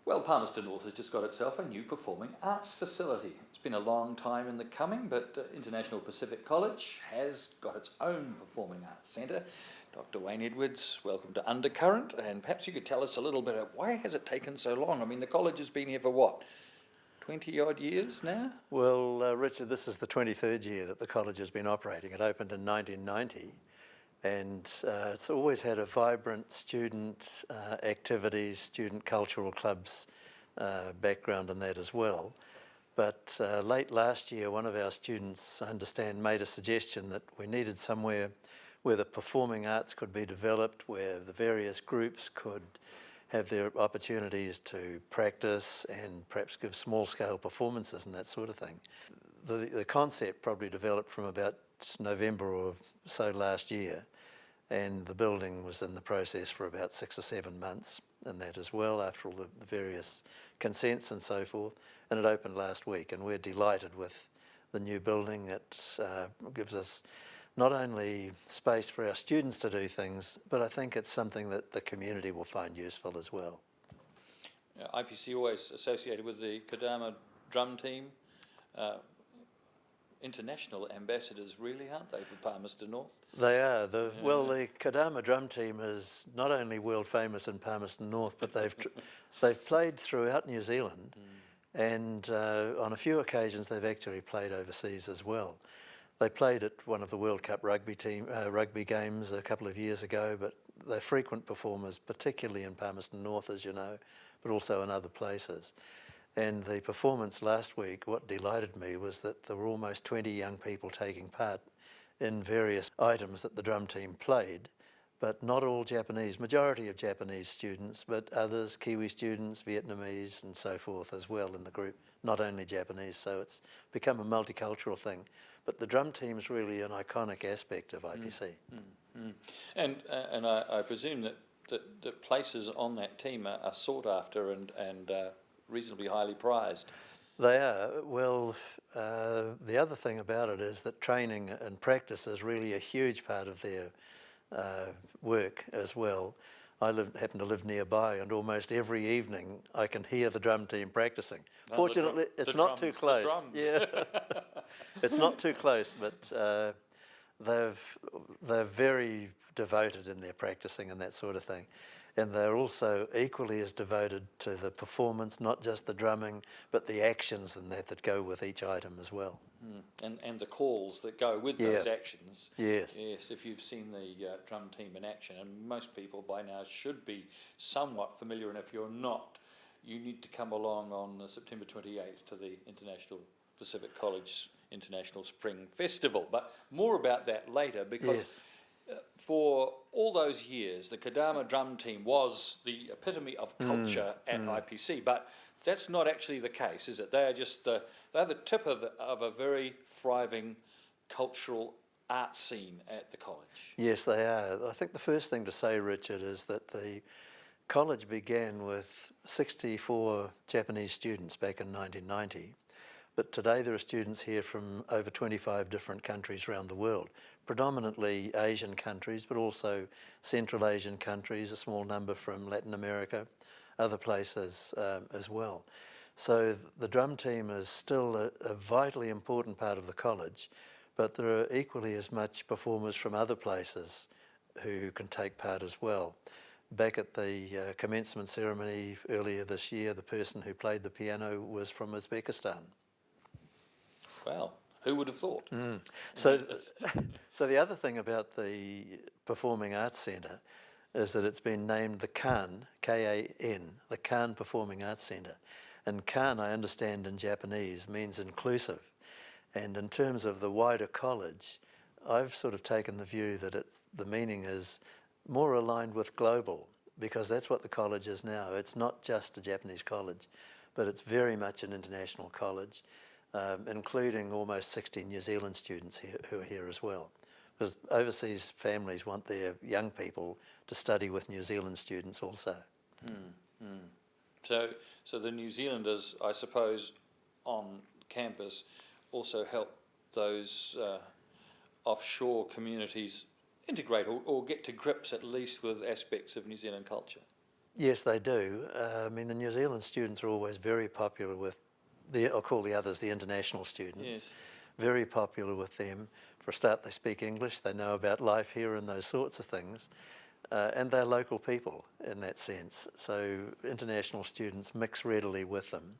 Well, Palmerston North has just got itself a new performing arts facility. It's been a long time in the coming, but International Pacific College has got its own performing arts centre. Dr. Wayne Edwards, welcome to Undercurrent, and perhaps you could tell us a little bit of why has it taken so long? I mean, the college has been here for what, 20 odd years now? Well, Richard, this is the 23rd year that the college has been operating. It opened in 1990. And it's always had a vibrant student activities, student cultural clubs background in that as well. But late last year, one of our students, I understand, made a suggestion that we needed somewhere where the performing arts could be developed, where the various groups could have their opportunities to practice and perhaps give small-scale performances and that sort of thing. The concept probably developed from about November or so last year, and the building was in the process for about 6 or 7 months and that as well, after all the various consents and so forth, and it opened last week, and we're delighted with the new building. It gives us not only space for our students to do things, but I think it's something that the community will find useful as well. IPC always associated with the Kadama drum team. International ambassadors, really, aren't they, for Palmerston North? They are. Well, the Kadama drum team is not only world famous in Palmerston North, but they've played throughout New Zealand, and on a few occasions they've actually played overseas as well. They played at one of the World Cup rugby games a couple of years ago, but they're frequent performers, particularly in Palmerston North, as you know, but also in other places. And the performance last week, what delighted me was that there were almost 20 young people taking part in various items that the drum team played, but not all Japanese, majority of Japanese students, but others, Kiwi students, Vietnamese and so forth as well in the group, not only Japanese, so it's become a multicultural thing. But the drum team's really an iconic aspect of IPC. And I presume that places on that team are sought after and reasonably highly prized. They are. Well, the other thing about it is that training and practice is really a huge part of their work as well. I happen to live nearby, and almost every evening I can hear the drum team practicing. Fortunately, it's not too close. Yeah, it's not too close, but they're very devoted in their practicing and that sort of thing. And they're also equally as devoted to the performance, not just the drumming, but the actions and that go with each item as well. And the calls that go with those actions. Yes. Yes, if you've seen the drum team in action, and most people by now should be somewhat familiar, and if you're not, you need to come along on September 28th to the International Pacific College International Spring Festival. But more about that later, because for all those years, the Kadama drum team was the epitome of culture at IPC, but that's not actually the case, is it? They are just they're the tip of a very thriving cultural art scene at the college. Yes, they are. I think the first thing to say, Richard, is that the college began with 64 Japanese students back in 1990. But today there are students here from over 25 different countries around the world, predominantly Asian countries, but also Central Asian countries, a small number from Latin America, other places as well. So the drum team is still a vitally important part of the college, but there are equally as much performers from other places who can take part as well. Back at the commencement ceremony earlier this year, the person who played the piano was from Uzbekistan. Wow, who would have thought? So the other thing about the Performing Arts Centre is that it's been named the Kan, K-A-N, the Kan Performing Arts Centre. And Kan, I understand in Japanese, means inclusive. And in terms of the wider college, I've sort of taken the view that the meaning is more aligned with global, because that's what the college is now. It's not just a Japanese college, but it's very much an international college. Including almost 60 New Zealand students here, who are here as well. Because overseas families want their young people to study with New Zealand students also. So the New Zealanders, I suppose, on campus also help those offshore communities integrate or get to grips at least with aspects of New Zealand culture. Yes, they do. I mean, the New Zealand students are always very popular with I'll call the others the international students. Yes. Very popular with them. For a start, they speak English, they know about life here and those sorts of things. And they're local people in that sense. So international students mix readily with them.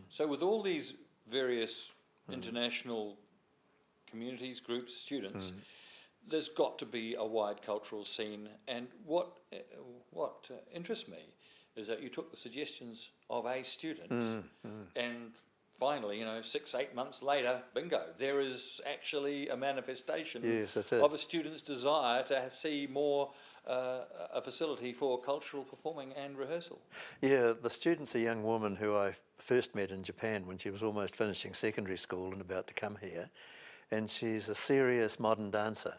So with all these various international communities, groups, students, there's got to be a wide cultural scene. And what interests me is that you took the suggestions of a student, and finally, 6, 8 months later, bingo, there is actually a manifestation Yes, it of a is. student's desire to see more a facility for cultural performing and rehearsal. Yeah, the student's a young woman who I first met in Japan when she was almost finishing secondary school and about to come here. And she's a serious modern dancer.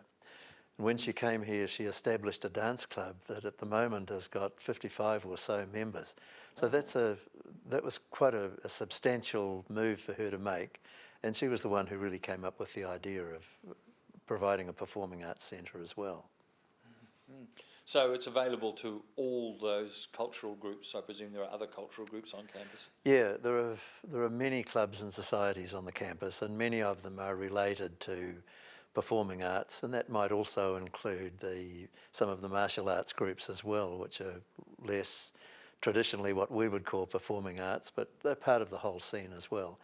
And when she came here, she established a dance club that at the moment has got 55 or so members. So that was quite a substantial move for her to make. And she was the one who really came up with the idea of providing a performing arts centre as well. So it's available to all those cultural groups. I presume there are other cultural groups on campus. Yeah, there are many clubs and societies on the campus, and many of them are related to performing arts, and that might also include some of the martial arts groups as well, which are less traditionally what we would call performing arts, but they're part of the whole scene as well.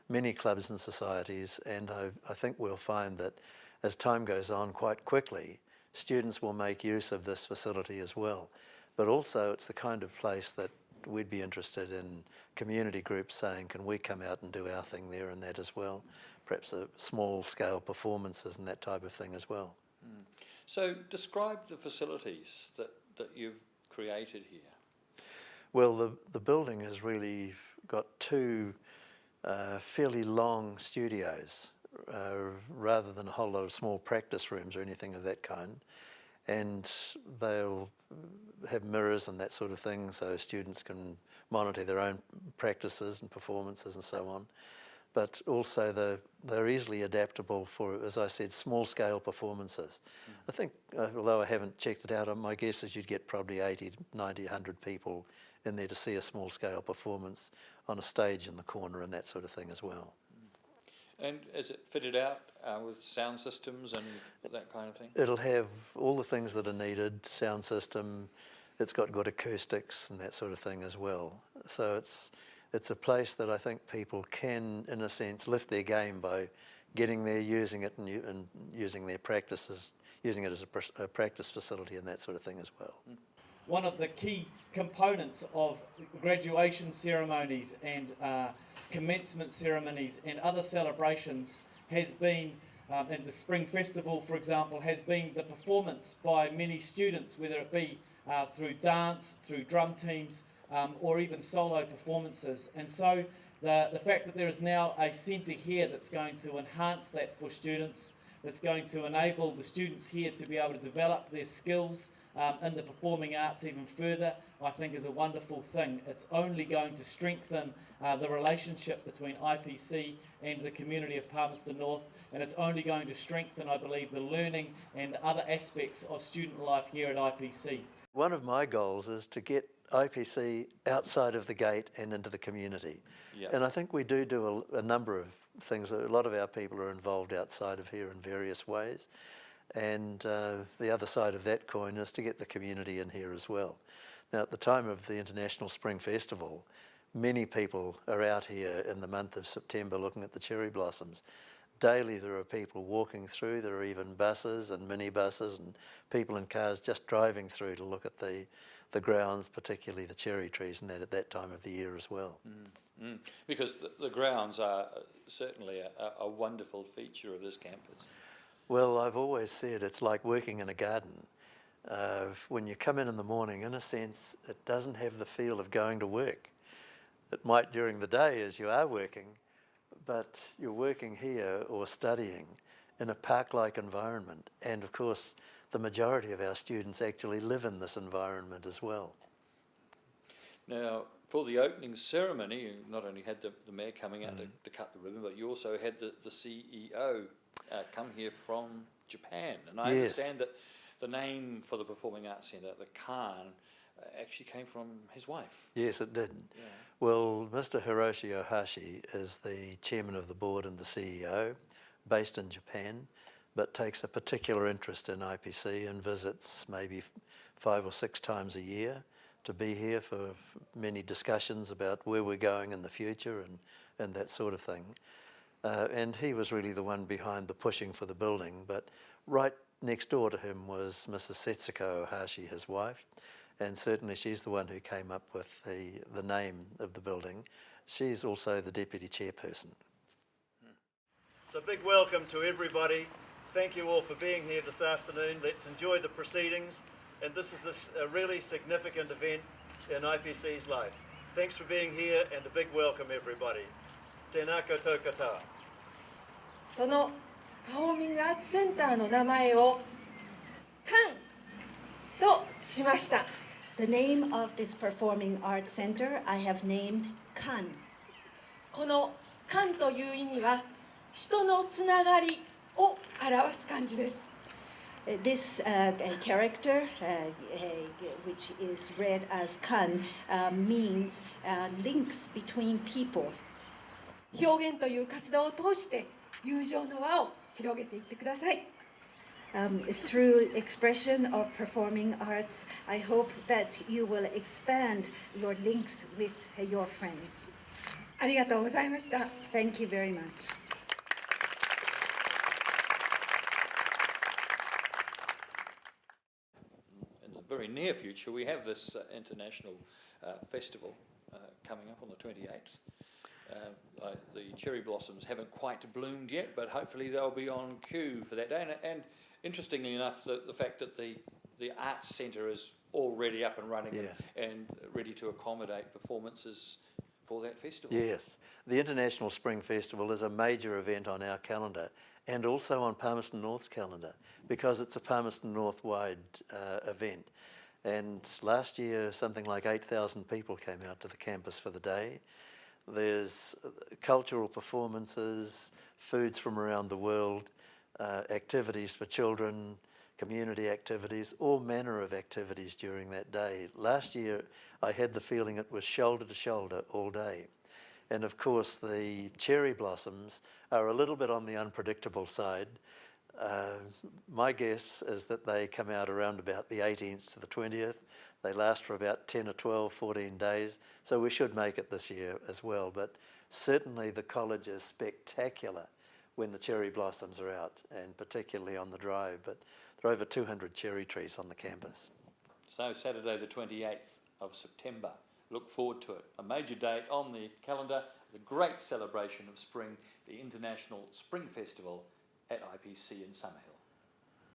Many clubs and societies, and I think we'll find that as time goes on quite quickly, students will make use of this facility as well. But also it's the kind of place that we'd be interested in community groups saying, can we come out and do our thing there and that as well? Perhaps small scale performances and that type of thing as well. So describe the facilities that you've created here. Well, the building has really got two fairly long studios, rather than a whole lot of small practice rooms or anything of that kind. And they'll have mirrors and that sort of thing, so students can monitor their own practices and performances and so on. But also they're easily adaptable for, as I said, small-scale performances. I think, although I haven't checked it out, my guess is you'd get probably 80, 90, 100 people in there to see a small-scale performance on a stage in the corner and that sort of thing as well. And is it fitted out with sound systems and that kind of thing? It'll have all the things that are needed, sound system, it's got good acoustics and that sort of thing as well. So it's a place that I think people can, in a sense, lift their game by getting there, using it and using their practices, using it as a practice facility and that sort of thing as well. One of the key components of graduation ceremonies and commencement ceremonies and other celebrations has been, and the Spring Festival, for example, has been the performance by many students, whether it be through dance, through drum teams, or even solo performances. And so the fact that there is now a centre here that's going to enhance that for students, that's going to enable the students here to be able to develop their skills in the performing arts even further, I think is a wonderful thing. It's only going to strengthen the relationship between IPC and the community of Palmerston North, and it's only going to strengthen, I believe, the learning and other aspects of student life here at IPC. One of my goals is to get IPC outside of the gate and into the community. Yeah. And I think we do a number of things. A lot of our people are involved outside of here in various ways. And the other side of that coin is to get the community in here as well. Now, at the time of the International Spring Festival, many people are out here in the month of September looking at the cherry blossoms. Daily there are people walking through, there are even buses and minibuses and people in cars just driving through to look at the grounds, particularly the cherry trees and that at that time of the year as well. Because the grounds are certainly a wonderful feature of this campus. Well, I've always said it's like working in a garden. When you come in the morning, in a sense, it doesn't have the feel of going to work. It might during the day as you are working, but you're working here or studying in a park-like environment. And of course, the majority of our students actually live in this environment as well. Now, for the opening ceremony, you not only had the mayor coming out to cut the ribbon, but you also had the CEO come here from Japan. And I Yes. understand that the name for the Performing Arts Centre, the Khan, actually came from his wife. Yes, it did. Yeah. Well, Mr. Hiroshi Ohashi is the chairman of the board and the CEO, based in Japan, but takes a particular interest in IPC and visits maybe 5 or 6 times a year to be here for many discussions about where we're going in the future and that sort of thing. And he was really the one behind the pushing for the building, but right next door to him was Mrs. Setsuko Ohashi, his wife, and certainly she's the one who came up with the name of the building. She's also the deputy chairperson. So big welcome to everybody. Thank you all for being here this afternoon. Let's enjoy the proceedings. And this is a really significant event in IPC's life. Thanks for being here and a big welcome everybody. Tēnā koutou katoa. そのパフォーミングアーツセンターの名前をカンとしました。 The name of this performing arts center I have named KAN. このカンという意味は人のつながりを表す漢字です。 This character, which is read as KAN, means links between people. 表現という活動を通して友情の輪を広げていってください。 Through expression of performing arts, I hope that you will expand your links with your friends. ありがとうございました。 Thank you very much. In the very near future, we have this international festival coming up on the 28th. The cherry blossoms haven't quite bloomed yet, but hopefully they'll be on cue for that day. And interestingly enough, the fact that the Arts Centre is already up and running and ready to accommodate performances for that festival. Yes, the International Spring Festival is a major event on our calendar and also on Palmerston North's calendar because it's a Palmerston North-wide event. And last year, something like 8,000 people came out to the campus for the day. There's cultural performances, foods from around the world, activities for children, community activities, all manner of activities during that day. Last year, I had the feeling it was shoulder to shoulder all day. And of course, the cherry blossoms are a little bit on the unpredictable side. My guess is that they come out around about the 18th to the 20th. They last for about 10 or 12, 14 days, so we should make it this year as well. But certainly the college is spectacular when the cherry blossoms are out, and particularly on the drive. But there are over 200 cherry trees on the campus. So Saturday the 28th of September. Look forward to it. A major date on the calendar, the great celebration of spring, the International Spring Festival at IPC in Summerhill.